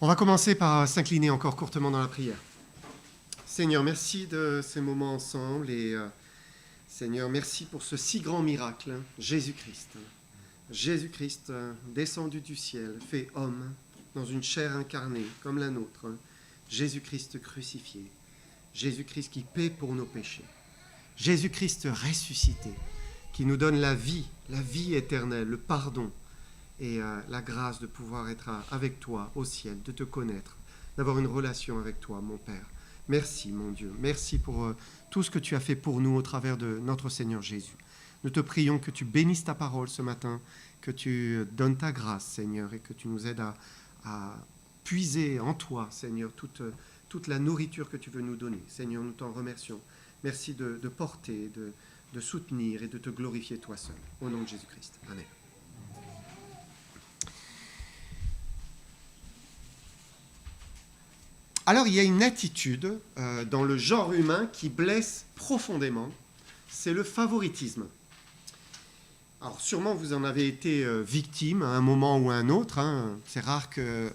On va commencer par s'incliner encore courtement dans la prière. Seigneur, merci de ces moments ensemble et Seigneur, merci pour ce si grand miracle, Jésus-Christ. Jésus-Christ, descendu du ciel, fait homme, dans une chair incarnée comme la nôtre. Jésus-Christ crucifié. Jésus-Christ qui paie pour nos péchés. Jésus-Christ ressuscité, qui nous donne la vie éternelle, le pardon et la grâce de pouvoir être avec toi au ciel, de te connaître, d'avoir une relation avec toi, mon Père. Merci, mon Dieu. Merci pour tout ce que tu as fait pour nous au travers de notre Seigneur Jésus. Nous te prions que tu bénisses ta parole ce matin, que tu donnes ta grâce, Seigneur, et que tu nous aides à puiser en toi, Seigneur, toute la nourriture que tu veux nous donner. Seigneur, nous t'en remercions. Merci de porter, de soutenir et de te glorifier toi seul. Au nom de Jésus-Christ. Amen. Alors, il y a une attitude dans le genre humain qui blesse profondément, c'est le favoritisme. Alors, sûrement, vous en avez été victime à un moment ou à un autre. Hein. C'est rare que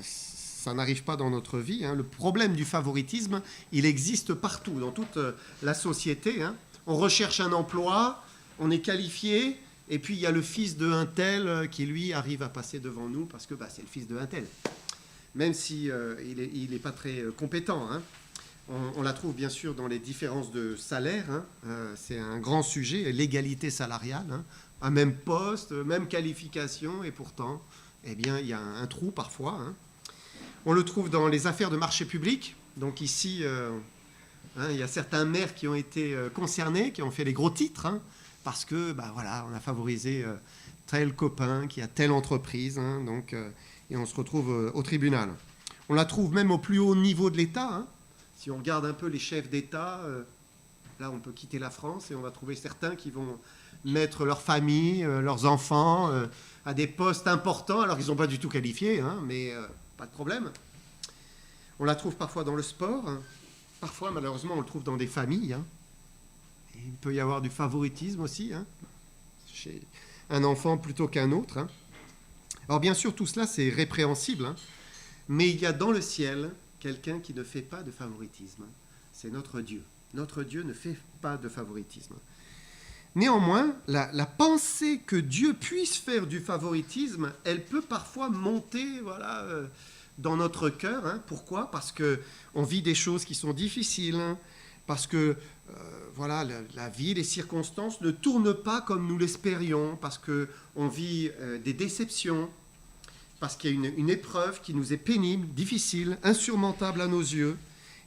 ça n'arrive pas dans notre vie. Hein. Le problème du favoritisme, il existe partout, dans toute la société. Hein. On recherche un emploi, on est qualifié, et puis il y a le fils de un tel qui, lui, arrive à passer devant nous parce que c'est le fils de un tel. Même si il n'est pas très compétent. Hein. On la trouve bien sûr dans les différences de salaire. Hein. C'est un grand sujet, l'égalité salariale. Hein. Un même poste, même qualification, et pourtant, eh bien, il y a un trou parfois. Hein. On le trouve dans les affaires de marché public. Donc ici, il y a certains maires qui ont été concernés, qui ont fait les gros titres, hein, parce que, on a favorisé tel copain qui a telle entreprise, hein, donc... et on se retrouve au tribunal. On la trouve même au plus haut niveau de l'État. Hein. Si on regarde un peu les chefs d'État, là on peut quitter la France et on va trouver certains qui vont mettre leur famille, leurs enfants à des postes importants, alors qu'ils ne sont pas du tout qualifiés, hein, mais pas de problème. On la trouve parfois dans le sport, hein. Parfois malheureusement on le trouve dans des familles. Hein. Et il peut y avoir du favoritisme aussi, hein, chez un enfant plutôt qu'un autre. Hein. Alors bien sûr, tout cela, c'est répréhensible, hein, mais il y a dans le ciel quelqu'un qui ne fait pas de favoritisme. C'est notre Dieu. Notre Dieu ne fait pas de favoritisme. Néanmoins, la pensée que Dieu puisse faire du favoritisme, elle peut parfois monter dans notre cœur. Hein. Pourquoi ? Parce qu'on vit des choses qui sont difficiles, hein, parce que la vie, les circonstances ne tournent pas comme nous l'espérions, parce qu'on vit des déceptions, parce qu'il y a une épreuve qui nous est pénible, difficile, insurmontable à nos yeux.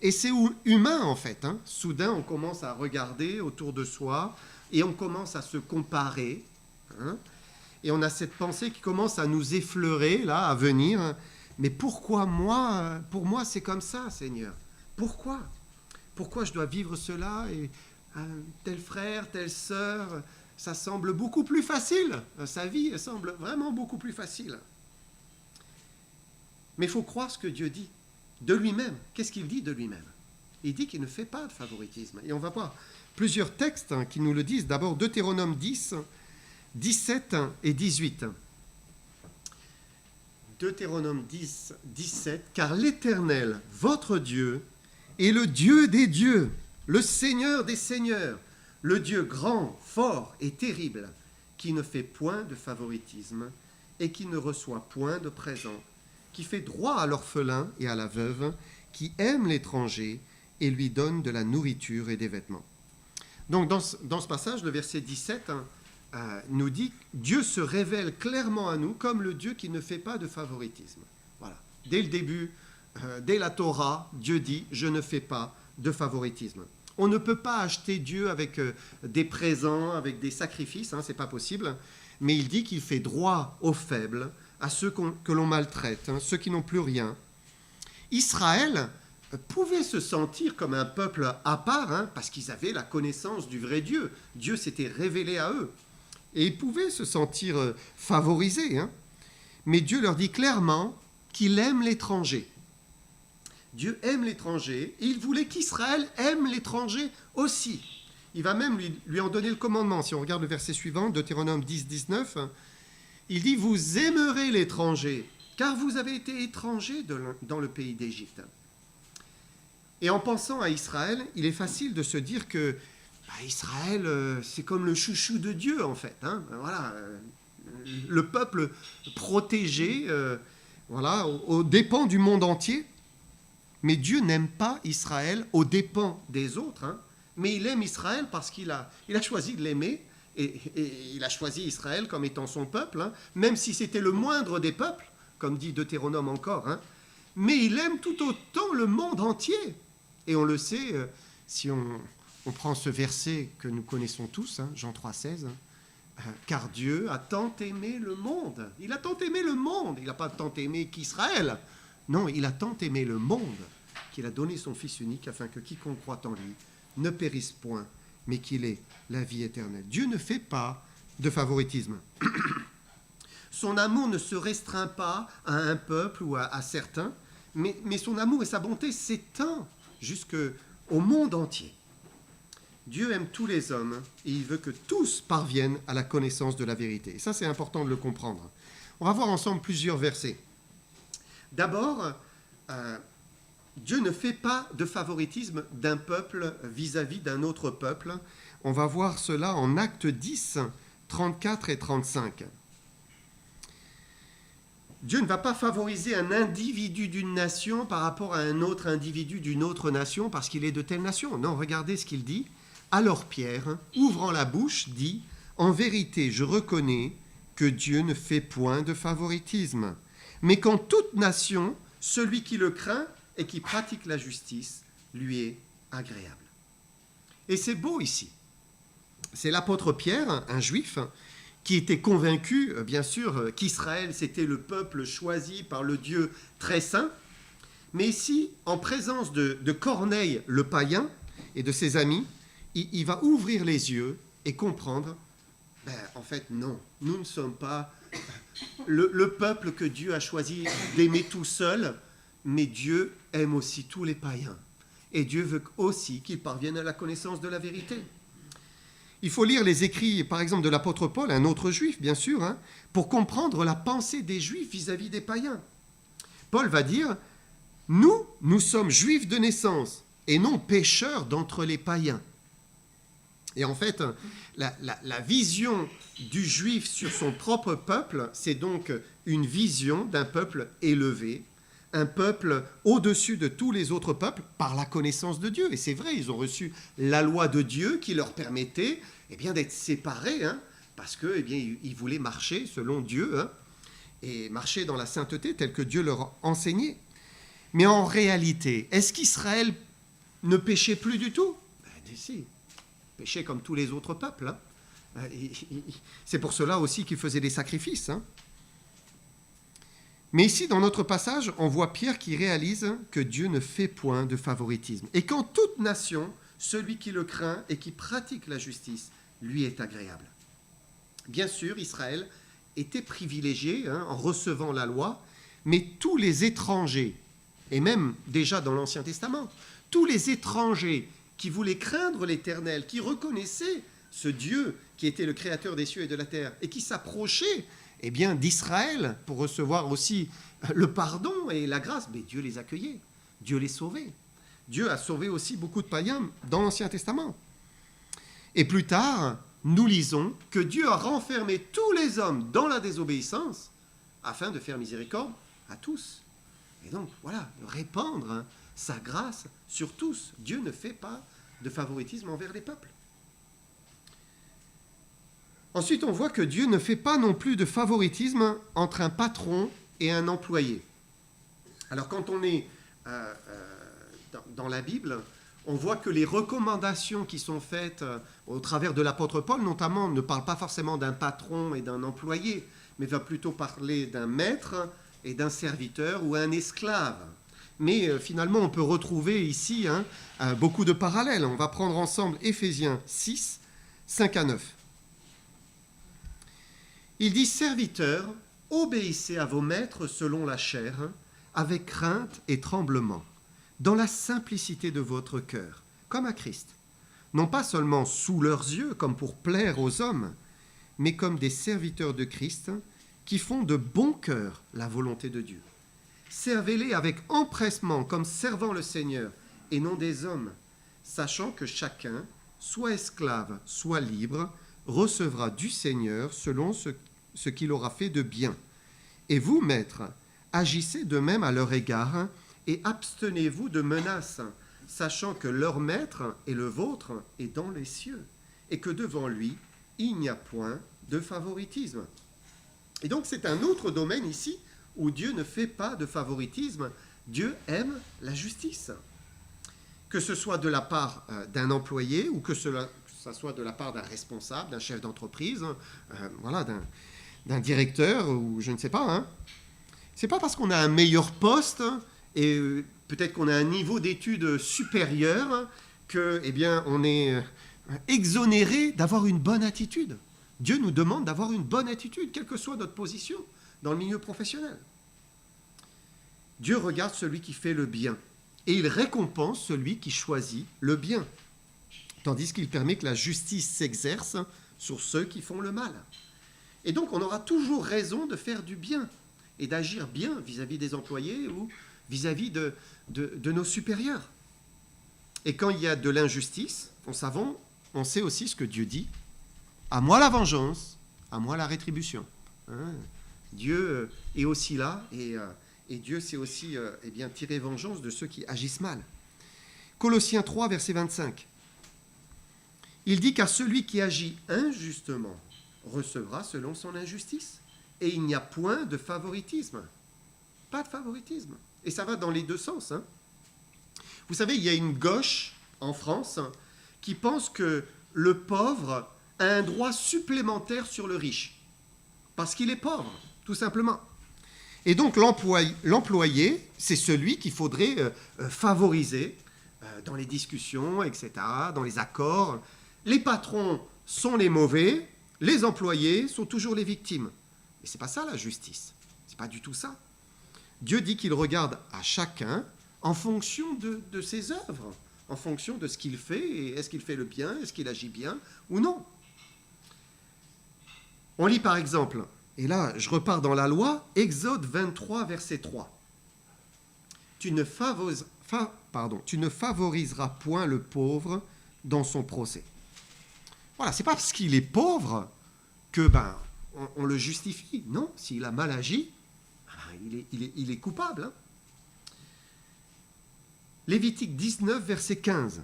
Et c'est humain en fait. Hein. Soudain, on commence à regarder autour de soi et on commence à se comparer. Hein. Et on a cette pensée qui commence à nous effleurer, là, à venir. Mais pourquoi moi ? Pour moi, c'est comme ça, Seigneur. Pourquoi ? Pourquoi je dois vivre cela ? Et tel frère, telle sœur, ça semble beaucoup plus facile. Sa vie, elle semble vraiment beaucoup plus facile. Mais il faut croire ce que Dieu dit de lui-même. Qu'est-ce qu'il dit de lui-même ? Il dit qu'il ne fait pas de favoritisme. Et on va voir plusieurs textes qui nous le disent. D'abord, Deutéronome 10, 17 et 18. Deutéronome 10, 17. « Car l'Éternel, votre Dieu, est le Dieu des dieux, le Seigneur des seigneurs, le Dieu grand, fort et terrible, qui ne fait point de favoritisme et qui ne reçoit point de présent, qui fait droit à l'orphelin et à la veuve, qui aime l'étranger et lui donne de la nourriture et des vêtements. » Donc dans ce passage, le verset 17 nous dit que Dieu se révèle clairement à nous comme le Dieu qui ne fait pas de favoritisme. Voilà. Dès le début, dès la Torah, Dieu dit « je ne fais pas de favoritisme ». On ne peut pas acheter Dieu avec des présents, avec des sacrifices, hein, ce n'est pas possible, mais il dit qu'il fait droit aux faibles, à ceux que l'on maltraite, hein, ceux qui n'ont plus rien. Israël pouvait se sentir comme un peuple à part, hein, parce qu'ils avaient la connaissance du vrai Dieu. Dieu s'était révélé à eux. Et ils pouvaient se sentir favorisés. Hein. Mais Dieu leur dit clairement qu'il aime l'étranger. Dieu aime l'étranger, et il voulait qu'Israël aime l'étranger aussi. Il va même lui en donner le commandement. Si on regarde le verset suivant, Deutéronome 10, 19, il dit « Vous aimerez l'étranger, car vous avez été étrangers dans le pays d'Égypte. Et en pensant à Israël, il est facile de se dire que Israël, c'est comme le chouchou de Dieu, en fait. Voilà, le peuple protégé, voilà, aux dépens du monde entier. Mais Dieu n'aime pas Israël aux dépens des autres, mais il aime Israël parce qu'il a choisi de l'aimer, et il a choisi Israël comme étant son peuple, même si c'était le moindre des peuples, comme dit Deutéronome encore, mais il aime tout autant le monde entier. Et on le sait, si on prend ce verset que nous connaissons tous, Jean 3,16, car Dieu a tant aimé le monde. Il a tant aimé le monde. Il n'a pas tant aimé qu'Israël. Non, il a tant aimé le monde qu'il a donné son Fils unique afin que quiconque croit en lui ne périsse point, mais qu'il ait la vie éternelle. Dieu ne fait pas de favoritisme. Son amour ne se restreint pas à un peuple ou à certains, mais son amour et sa bonté s'étendent jusqu'au monde entier. Dieu aime tous les hommes et il veut que tous parviennent à la connaissance de la vérité. Et ça, c'est important de le comprendre. On va voir ensemble plusieurs versets. D'abord, Dieu ne fait pas de favoritisme d'un peuple vis-à-vis d'un autre peuple. On va voir cela en Actes 10, 34 et 35. Dieu ne va pas favoriser un individu d'une nation par rapport à un autre individu d'une autre nation parce qu'il est de telle nation. Non, regardez ce qu'il dit. Alors Pierre, ouvrant la bouche, dit « En vérité, je reconnais que Dieu ne fait point de favoritisme, mais qu'en toute nation, celui qui le craint et qui pratique la justice lui est agréable. » Et c'est beau ici. C'est l'apôtre Pierre, un juif, qui était convaincu, bien sûr, qu'Israël, c'était le peuple choisi par le Dieu très saint. Mais ici, en présence de Corneille le païen et de ses amis, il va ouvrir les yeux et comprendre, en fait, non, nous ne sommes pas le peuple que Dieu a choisi d'aimer tout seul, mais Dieu aime aussi tous les païens. Et Dieu veut aussi qu'ils parviennent à la connaissance de la vérité. Il faut lire les écrits, par exemple, de l'apôtre Paul, un autre juif, bien sûr, pour comprendre la pensée des juifs vis-à-vis des païens. Paul va dire, nous sommes juifs de naissance, et non pécheurs d'entre les païens. Et en fait, la vision du juif sur son propre peuple, c'est donc une vision d'un peuple élevé, un peuple au-dessus de tous les autres peuples par la connaissance de Dieu. Et c'est vrai, ils ont reçu la loi de Dieu qui leur permettait d'être séparés, parce qu'ils voulaient marcher selon Dieu et marcher dans la sainteté telle que Dieu leur enseignait. Mais en réalité, est-ce qu'Israël ne péchait plus du tout ? Si. Péchait comme tous les autres peuples. C'est pour cela aussi qu'il faisait des sacrifices. Mais ici, dans notre passage, on voit Pierre qui réalise que Dieu ne fait point de favoritisme. Et qu'en toute nation, celui qui le craint et qui pratique la justice, lui est agréable. Bien sûr, Israël était privilégié en recevant la loi, mais tous les étrangers, et même déjà dans l'Ancien Testament, tous les étrangers qui voulaient craindre l'Éternel, qui reconnaissaient ce Dieu qui était le créateur des cieux et de la terre, et qui s'approchaient d'Israël pour recevoir aussi le pardon et la grâce, mais Dieu les accueillait, Dieu les sauvait. Dieu a sauvé aussi beaucoup de païens dans l'Ancien Testament. Et plus tard, nous lisons que Dieu a renfermé tous les hommes dans la désobéissance afin de faire miséricorde à tous. Et donc, voilà, de répandre sa grâce sur tous. Dieu ne fait pas de favoritisme envers les peuples. Ensuite, on voit que Dieu ne fait pas non plus de favoritisme entre un patron et un employé. Alors, quand on est dans la Bible, on voit que les recommandations qui sont faites au travers de l'apôtre Paul, notamment, ne parlent pas forcément d'un patron et d'un employé, mais va plutôt parler d'un maître et d'un serviteur ou un esclave. Mais finalement, on peut retrouver ici beaucoup de parallèles. On va prendre ensemble Éphésiens 6, 5 à 9. Il dit « Serviteurs, obéissez à vos maîtres selon la chair, avec crainte et tremblement, dans la simplicité de votre cœur, comme à Christ, non pas seulement sous leurs yeux, comme pour plaire aux hommes, mais comme des serviteurs de Christ, qui font de bon cœur la volonté de Dieu. Servez-les avec empressement, comme servant le Seigneur, et non des hommes, sachant que chacun, soit esclave, soit libre, recevra du Seigneur selon ce qu'il aura fait de bien. Et vous, maîtres, agissez de même à leur égard, et abstenez-vous de menaces, sachant que leur maître et le vôtre est dans les cieux, et que devant lui, il n'y a point de favoritisme. Et donc c'est un autre domaine ici où Dieu ne fait pas de favoritisme. Dieu aime la justice. Que ce soit de la part d'un employé ou que ça soit de la part d'un responsable, d'un chef d'entreprise, voilà, d'un directeur ou je ne sais pas. Hein. C'est pas parce qu'on a un meilleur poste et peut-être qu'on a un niveau d'études supérieur que, eh bien, on est exonéré d'avoir une bonne attitude. Dieu nous demande d'avoir une bonne attitude, quelle que soit notre position dans le milieu professionnel. Dieu regarde celui qui fait le bien et il récompense celui qui choisit le bien, tandis qu'il permet que la justice s'exerce sur ceux qui font le mal. Et donc on aura toujours raison de faire du bien et d'agir bien vis-à-vis des employés ou vis-à-vis de nos supérieurs. Et quand il y a de l'injustice, on sait aussi ce que Dieu dit. À moi la vengeance, à moi la rétribution. Hein? Dieu est aussi là et Dieu sait aussi eh bien, tirer vengeance de ceux qui agissent mal. Colossiens 3, verset 25. Il dit car celui qui agit injustement recevra selon son injustice. Et il n'y a point de favoritisme. Pas de favoritisme. Et ça va dans les deux sens. Hein. Vous savez, il y a une gauche en France qui pense que le pauvre a un droit supplémentaire sur le riche. Parce qu'il est pauvre, tout simplement. Et donc l'employé, c'est celui qu'il faudrait favoriser dans les discussions, etc., dans les accords. Les patrons sont les mauvais, les employés sont toujours les victimes. Et ce n'est pas ça la justice. Ce n'est pas du tout ça. Dieu dit qu'il regarde à chacun en fonction de ses œuvres, en fonction de ce qu'il fait, et est-ce qu'il fait le bien, est-ce qu'il agit bien ou non. On lit par exemple, et là je repars dans la loi, Exode 23, verset 3. Tu ne favoriseras point le pauvre dans son procès. Voilà, c'est pas parce qu'il est pauvre que on le justifie. Non, s'il a mal agi, il est coupable. Hein. Lévitique 19, verset 15.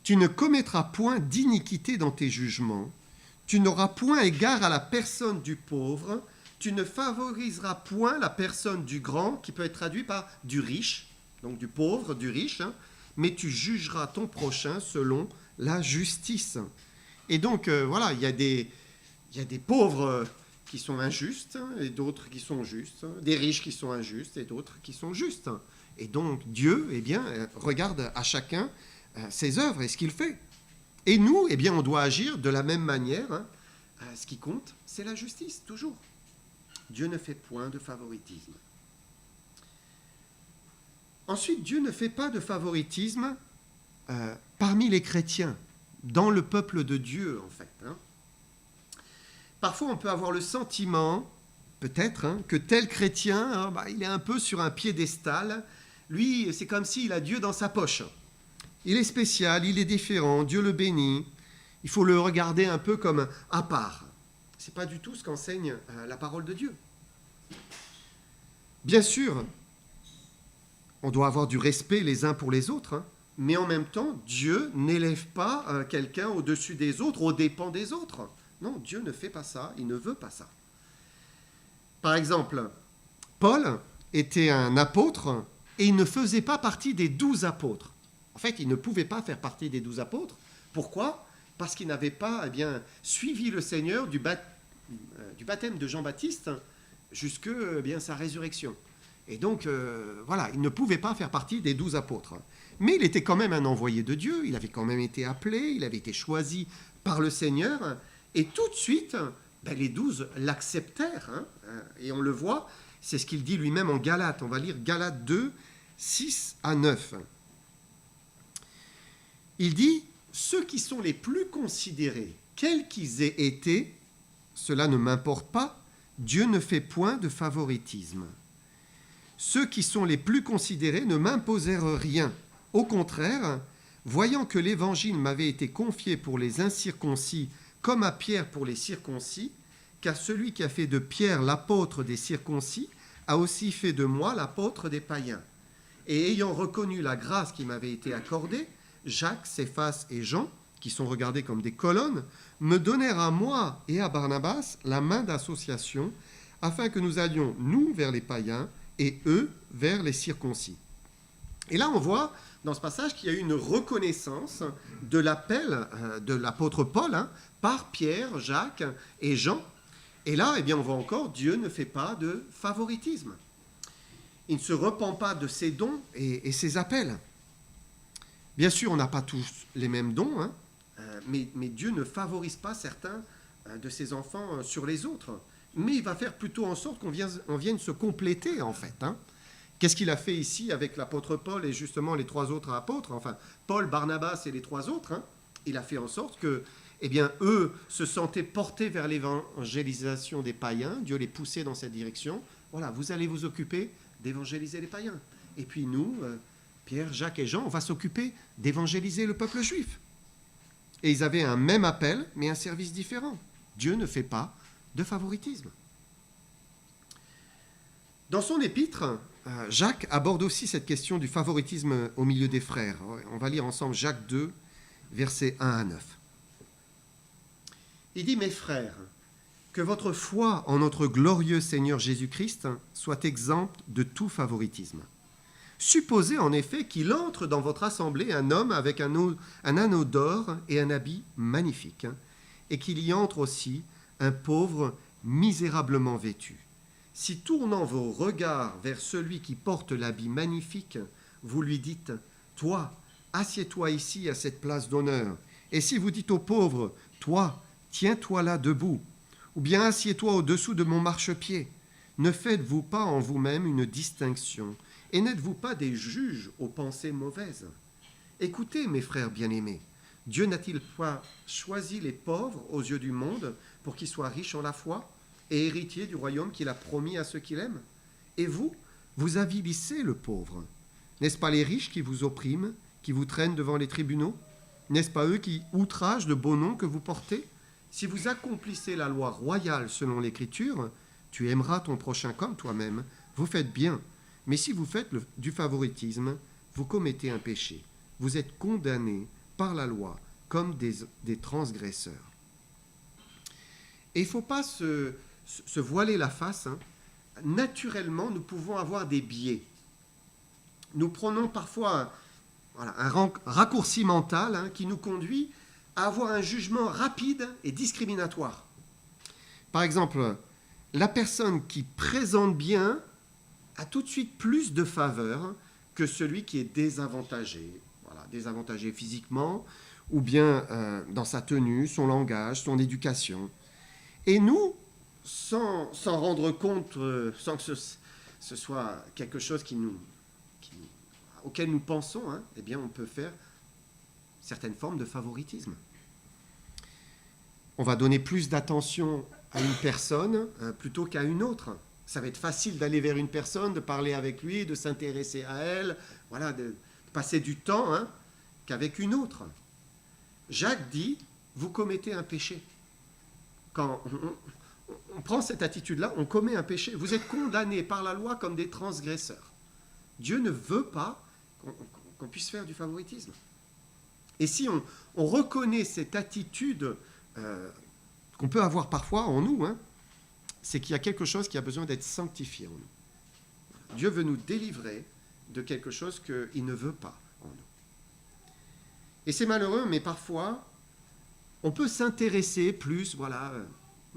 Tu ne commettras point d'iniquité dans tes jugements, tu n'auras point égard à la personne du pauvre, tu ne favoriseras point la personne du grand, qui peut être traduit par du riche, donc du pauvre, du riche, hein, mais tu jugeras ton prochain selon la justice. Et donc, voilà, il y a des pauvres qui sont injustes et d'autres qui sont justes, des riches qui sont injustes et d'autres qui sont justes. Et donc, Dieu, eh bien, regarde à chacun ses œuvres et ce qu'il fait. Et nous, eh bien, on doit agir de la même manière. Hein. Ce qui compte, c'est la justice, toujours. Dieu ne fait point de favoritisme. Ensuite, Dieu ne fait pas de favoritisme parmi les chrétiens, dans le peuple de Dieu, en fait. Hein. Parfois, on peut avoir le sentiment, peut-être, hein, que tel chrétien, il est un peu sur un piédestal. Lui, c'est comme s'il a Dieu dans sa poche. Il est spécial, il est différent, Dieu le bénit. Il faut le regarder un peu comme à part. Ce n'est pas du tout ce qu'enseigne la parole de Dieu. Bien sûr, on doit avoir du respect les uns pour les autres, hein, mais en même temps, Dieu n'élève pas quelqu'un au-dessus des autres, aux dépens des autres. Non, Dieu ne fait pas ça, il ne veut pas ça. Par exemple, Paul était un apôtre et il ne faisait pas partie des 12 apôtres. En fait, il ne pouvait pas faire partie des 12 apôtres. Pourquoi ? Parce qu'il n'avait pas suivi le Seigneur du baptême de Jean-Baptiste jusqu'à sa résurrection. Et donc, voilà, il ne pouvait pas faire partie des 12 apôtres. Mais il était quand même un envoyé de Dieu, il avait quand même été appelé, il avait été choisi par le Seigneur, et tout de suite, les 12 l'acceptèrent. Hein, et on le voit, c'est ce qu'il dit lui-même en Galates. On va lire Galates 2, 6 à 9. Il dit « Ceux qui sont les plus considérés, quels qu'ils aient été, cela ne m'importe pas, Dieu ne fait point de favoritisme. Ceux qui sont les plus considérés ne m'imposèrent rien. Au contraire, voyant que l'Évangile m'avait été confié pour les incirconcis comme à Pierre pour les circoncis, car celui qui a fait de Pierre l'apôtre des circoncis a aussi fait de moi l'apôtre des païens. Et ayant reconnu la grâce qui m'avait été accordée, Jacques, Céphas et Jean, qui sont regardés comme des colonnes, me donnèrent à moi et à Barnabas la main d'association, afin que nous allions, nous, vers les païens, et eux, vers les circoncis. Et là, on voit dans ce passage qu'il y a eu une reconnaissance de l'appel de l'apôtre Paul par Pierre, Jacques et Jean. Et là, eh bien, on voit encore, Dieu ne fait pas de favoritisme. Il ne se repent pas de ses dons et ses appels. Bien sûr, on n'a pas tous les mêmes dons, mais Dieu ne favorise pas certains de ses enfants sur les autres. Mais il va faire plutôt en sorte qu'on vienne se compléter, en fait. Qu'est-ce qu'il a fait ici avec l'apôtre Paul et justement les trois autres apôtres, enfin Paul, Barnabas et les trois autres, il a fait en sorte que, eh bien, eux se sentaient portés vers l'évangélisation des païens, Dieu les poussait dans cette direction. Voilà, vous allez vous occuper d'évangéliser les païens. Et puis nous, Pierre, Jacques et Jean, on va s'occuper d'évangéliser le peuple juif. Et ils avaient un même appel, mais un service différent. Dieu ne fait pas de favoritisme. Dans son épître, Jacques aborde aussi cette question du favoritisme au milieu des frères. On va lire ensemble Jacques 2, versets 1 à 9. Il dit « Mes frères, que votre foi en notre glorieux Seigneur Jésus-Christ soit exempte de tout favoritisme. Supposez en effet qu'il entre dans votre assemblée un homme avec un anneau d'or et un habit magnifique, et qu'il y entre aussi un pauvre misérablement vêtu. Si tournant vos regards vers celui qui porte l'habit magnifique, vous lui dites « Toi, assieds-toi ici à cette place d'honneur. » Et si vous dites au pauvre « Toi, tiens-toi là debout. » Ou bien « Assieds-toi au-dessous de mon marchepied. » Ne faites-vous pas en vous-même une distinction et n'êtes-vous pas des juges aux pensées mauvaises ? Écoutez, mes frères bien-aimés, Dieu n'a-t-il pas choisi les pauvres aux yeux du monde pour qu'ils soient riches en la foi et héritiers du royaume qu'il a promis à ceux qu'il aime ? Et vous, vous avilissez le pauvre. N'est-ce pas les riches qui vous oppriment, qui vous traînent devant les tribunaux ? N'est-ce pas eux qui outragent le beau nom que vous portez ? Si vous accomplissez la loi royale selon l'Écriture, tu aimeras ton prochain comme toi-même, vous faites bien. Mais si vous faites du favoritisme, vous commettez un péché. Vous êtes condamnés par la loi comme des transgresseurs. Et il ne faut pas se voiler la face. Naturellement, nous pouvons avoir des biais. Nous prenons parfois un raccourci mental qui nous conduit à avoir un jugement rapide et discriminatoire. Par exemple, la personne qui présente bien a tout de suite plus de faveur que celui qui est désavantagé. Voilà, désavantagé physiquement, ou bien dans sa tenue, son langage, son éducation. Et nous, sans rendre compte, sans que ce soit quelque chose auquel nous pensons, eh bien on peut faire certaines formes de favoritisme. On va donner plus d'attention à une personne plutôt qu'à une autre. Ça va être facile d'aller vers une personne, de parler avec lui, de s'intéresser à elle, voilà, de passer du temps qu'avec une autre. Jacques dit, vous commettez un péché. Quand on prend cette attitude-là, on commet un péché. Vous êtes condamnés par la loi comme des transgresseurs. Dieu ne veut pas qu'on puisse faire du favoritisme. Et si on reconnaît cette attitude qu'on peut avoir parfois en nous, c'est qu'il y a quelque chose qui a besoin d'être sanctifié en nous. Dieu veut nous délivrer de quelque chose qu'il ne veut pas en nous. Et c'est malheureux, mais parfois, on peut s'intéresser plus,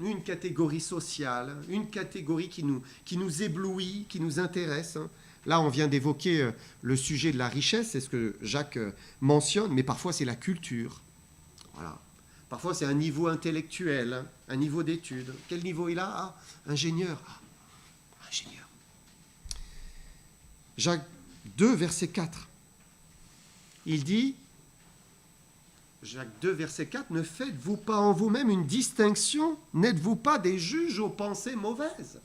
une catégorie sociale, une catégorie qui nous éblouit, qui nous intéresse. Là, on vient d'évoquer le sujet de la richesse, c'est ce que Jacques mentionne, mais parfois c'est la culture. Voilà. Parfois, c'est un niveau intellectuel, un niveau d'études. Quel niveau il a ? Ingénieur. Ingénieur. Jacques 2, verset 4. Il dit Jacques 2, verset 4, ne faites-vous pas en vous-même une distinction? N'êtes-vous pas des juges aux pensées mauvaises?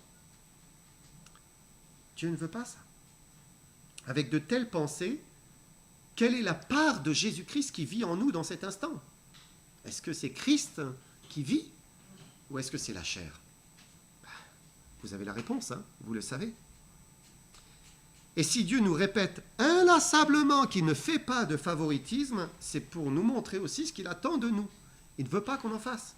Dieu ne veut pas ça. Avec de telles pensées, quelle est la part de Jésus-Christ qui vit en nous dans cet instant? Est-ce que c'est Christ qui vit ou est-ce que c'est la chair? Vous avez la réponse, hein, vous le savez. Et si Dieu nous répète inlassablement qu'il ne fait pas de favoritisme, c'est pour nous montrer aussi ce qu'il attend de nous. Il ne veut pas qu'on en fasse.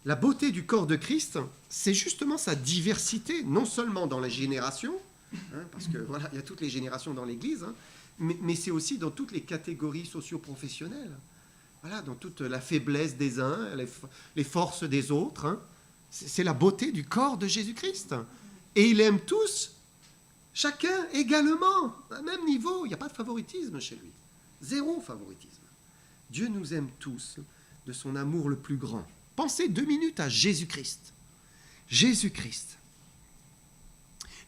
La beauté du corps de Christ, c'est justement sa diversité, non seulement dans les générations, hein, parce que voilà, il y a toutes les générations dans l'Église, hein, mais c'est aussi dans toutes les catégories socio-professionnelles. Voilà, dans toute la faiblesse des uns, les forces des autres. Hein. C'est la beauté du corps de Jésus-Christ. Et il aime tous, chacun également, à un même niveau. Il n'y a pas de favoritisme chez lui. Zéro favoritisme. Dieu nous aime tous de son amour le plus grand. Pensez 2 minutes à Jésus-Christ. Jésus-Christ,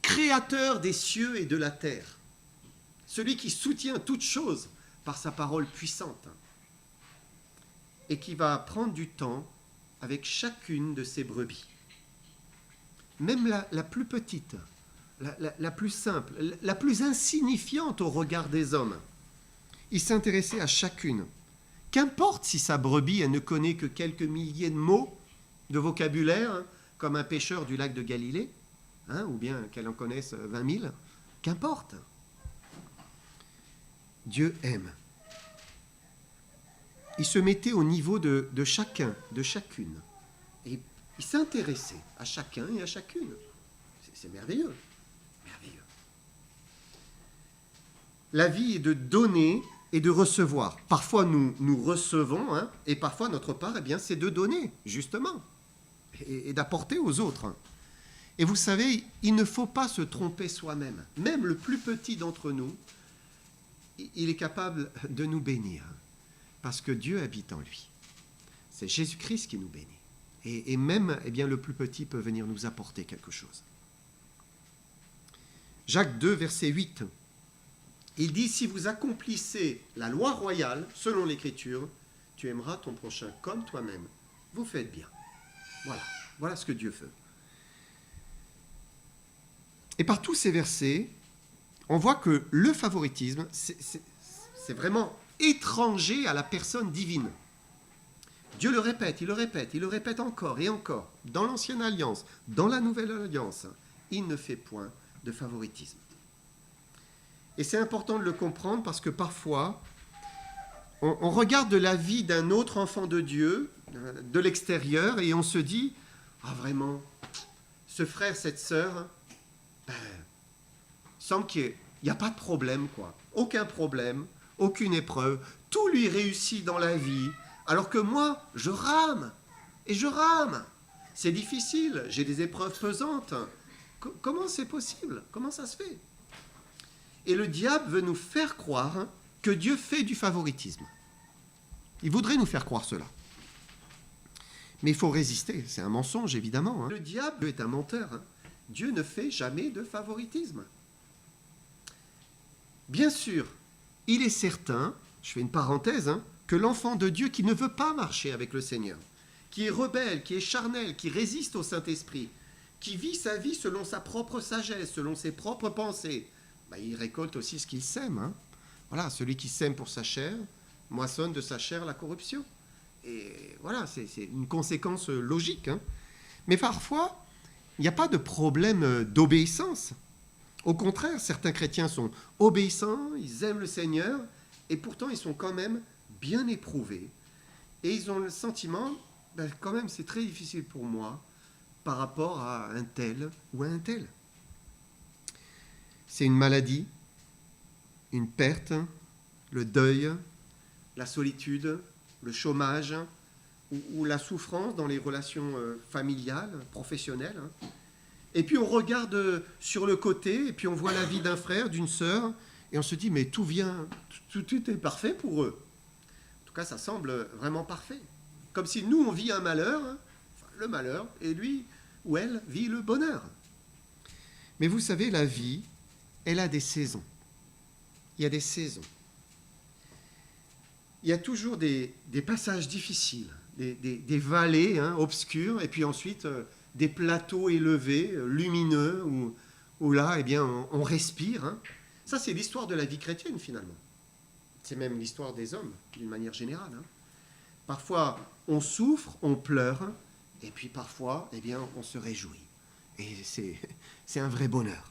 créateur des cieux et de la terre, celui qui soutient toutes choses par sa parole puissante et qui va prendre du temps avec chacune de ses brebis. Même la plus petite, la plus simple, la plus insignifiante au regard des hommes. Il s'intéressait à chacune. Qu'importe si sa brebis elle ne connaît que quelques milliers de mots de vocabulaire, hein, comme un pêcheur du lac de Galilée, hein, ou bien qu'elle en connaisse 20 000, qu'importe. Dieu aime. Il se mettait au niveau de chacun, de chacune. Et il s'intéressait à chacun et à chacune. C'est merveilleux. Merveilleux. La vie est de donner et de recevoir. Parfois, nous recevons, hein, et parfois, notre part, eh bien, c'est de donner, justement, et d'apporter aux autres. Et vous savez, il ne faut pas se tromper soi-même. Même le plus petit d'entre nous, il est capable de nous bénir, parce que Dieu habite en lui. C'est Jésus-Christ qui nous bénit. Et même, eh bien, le plus petit peut venir nous apporter quelque chose. Jacques 2, verset 8. Il dit, si vous accomplissez la loi royale, selon l'Écriture, tu aimeras ton prochain comme toi-même. Vous faites bien. Voilà ce que Dieu veut. Et par tous ces versets, on voit que le favoritisme, c'est vraiment étranger à la personne divine. Dieu le répète, il le répète encore et encore. Dans l'Ancienne Alliance, dans la Nouvelle Alliance, il ne fait point de favoritisme. Et c'est important de le comprendre parce que parfois, on regarde la vie d'un autre enfant de Dieu, de l'extérieur, et on se dit, ah vraiment, ce frère, cette sœur, semble qu'il n'y a pas de problème, quoi. Aucun problème, aucune épreuve, tout lui réussit dans la vie, alors que moi, je rame, et je rame. C'est difficile, j'ai des épreuves pesantes. Comment c'est possible? Comment ça se fait? Et le diable veut nous faire croire que Dieu fait du favoritisme. Il voudrait nous faire croire cela. Mais il faut résister, c'est un mensonge évidemment. Le diable est un menteur. Dieu ne fait jamais de favoritisme. Bien sûr, il est certain, je fais une parenthèse, que l'enfant de Dieu qui ne veut pas marcher avec le Seigneur, qui est rebelle, qui est charnel, qui résiste au Saint-Esprit, qui vit sa vie selon sa propre sagesse, selon ses propres pensées, il récolte aussi ce qu'il sème. Voilà, celui qui sème pour sa chair, moissonne de sa chair la corruption. Et voilà, c'est une conséquence logique. Mais parfois, il n'y a pas de problème d'obéissance. Au contraire, certains chrétiens sont obéissants, ils aiment le Seigneur, et pourtant ils sont quand même bien éprouvés. Et ils ont le sentiment, quand même c'est très difficile pour moi, par rapport à un tel ou à un tel. C'est une maladie, une perte, le deuil, la solitude, le chômage ou la souffrance dans les relations familiales, professionnelles. Et puis on regarde sur le côté et puis on voit la vie d'un frère, d'une sœur et on se dit mais tout est parfait pour eux. En tout cas, ça semble vraiment parfait. Comme si nous on vit un malheur, le malheur, et lui ou elle vit le bonheur. Mais vous savez, la vie, elle a des saisons. Il y a des saisons. il y a toujours des passages difficiles, des vallées obscures, et puis ensuite des plateaux élevés, lumineux, où là, eh bien, on respire. Ça, c'est l'histoire de la vie chrétienne, finalement. C'est même l'histoire des hommes, d'une manière générale. Parfois, on souffre, on pleure, et puis parfois, eh bien, on se réjouit. Et c'est un vrai bonheur.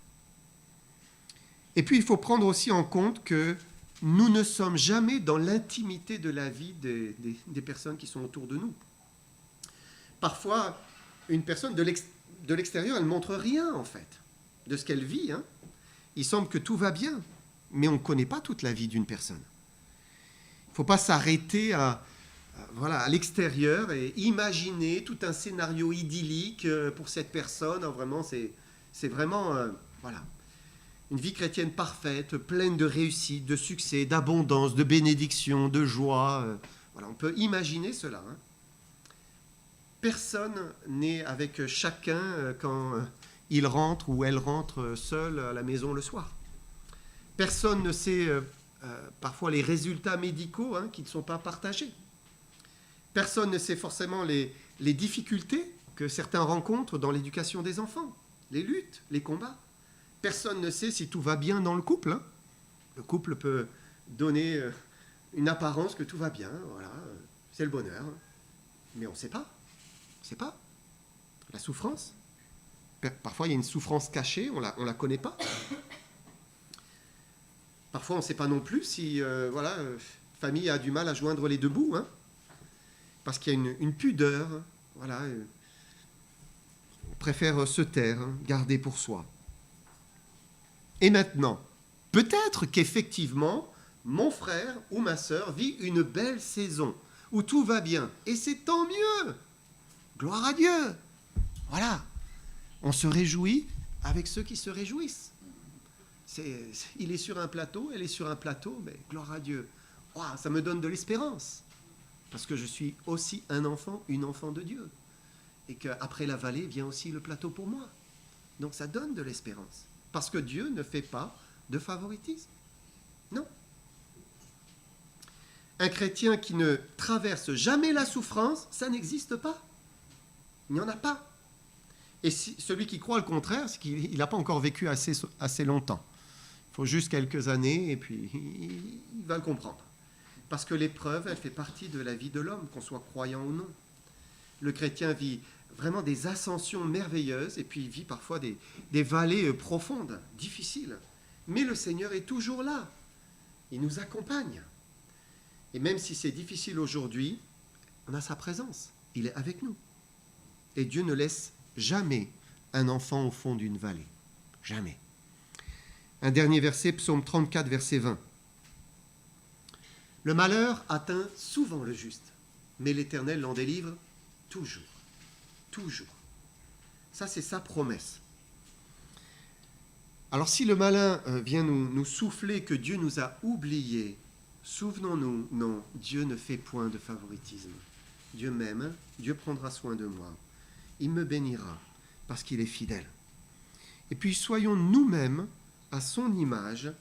Et puis, il faut prendre aussi en compte que nous ne sommes jamais dans l'intimité de la vie des personnes qui sont autour de nous. Parfois, une personne de l'extérieur, elle ne montre rien, en fait, de ce qu'elle vit. Il semble que tout va bien, mais on ne connaît pas toute la vie d'une personne. Il ne faut pas s'arrêter à l'extérieur et imaginer tout un scénario idyllique pour cette personne. Vraiment, c'est vraiment une vie chrétienne parfaite, pleine de réussite, de succès, d'abondance, de bénédiction, de joie. On peut imaginer cela. Personne n'est avec chacun quand il rentre ou elle rentre seule à la maison le soir. Personne ne sait parfois les résultats médicaux qui ne sont pas partagés. Personne ne sait forcément les difficultés que certains rencontrent dans l'éducation des enfants, les luttes, les combats. Personne ne sait si tout va bien dans le couple. Le couple peut donner une apparence que tout va bien, c'est le bonheur. Mais on ne sait pas. On ne sait pas. La souffrance. Parfois, il y a une souffrance cachée, on la connaît pas. Parfois, on ne sait pas non plus si famille a du mal à joindre les deux bouts, parce qu'il y a une pudeur. On préfère se taire, garder pour soi. Et maintenant, peut-être qu'effectivement, mon frère ou ma sœur vit une belle saison où tout va bien. Et c'est tant mieux. Gloire à Dieu. Voilà. On se réjouit avec ceux qui se réjouissent. Il est sur un plateau, elle est sur un plateau, mais gloire à Dieu. Wow, ça me donne de l'espérance. Parce que je suis aussi un enfant, une enfant de Dieu. Et qu'après la vallée vient aussi le plateau pour moi. Donc ça donne de l'espérance. Parce que Dieu ne fait pas de favoritisme. Non. Un chrétien qui ne traverse jamais la souffrance, ça n'existe pas. Il n'y en a pas. Et celui qui croit le contraire, c'est qu'il n'a pas encore vécu assez longtemps. Il faut juste quelques années et puis il va le comprendre. Parce que l'épreuve, elle fait partie de la vie de l'homme, qu'on soit croyant ou non. Le chrétien vit vraiment des ascensions merveilleuses et puis il vit parfois des vallées profondes, difficiles. Mais le Seigneur est toujours là. Il nous accompagne. Et même si c'est difficile aujourd'hui, on a sa présence. Il est avec nous. Et Dieu ne laisse jamais un enfant au fond d'une vallée. Jamais. Un dernier verset, psaume 34, verset 20. Le malheur atteint souvent le juste, mais l'Éternel l'en délivre toujours. Toujours. Ça, c'est sa promesse. Alors, si le malin vient nous souffler que Dieu nous a oubliés, souvenons-nous, non, Dieu ne fait point de favoritisme. Dieu m'aime, Dieu prendra soin de moi. Il me bénira parce qu'il est fidèle. Et puis, soyons nous-mêmes à son image,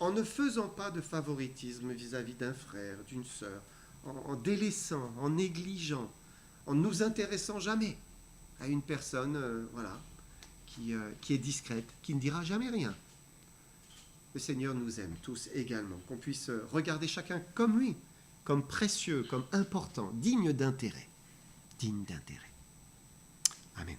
en ne faisant pas de favoritisme vis-à-vis d'un frère, d'une sœur, en délaissant, en négligeant, en ne nous intéressant jamais à une personne qui est discrète, qui ne dira jamais rien. Le Seigneur nous aime tous également, qu'on puisse regarder chacun comme lui, comme précieux, comme important, digne d'intérêt. Digne d'intérêt. Amen.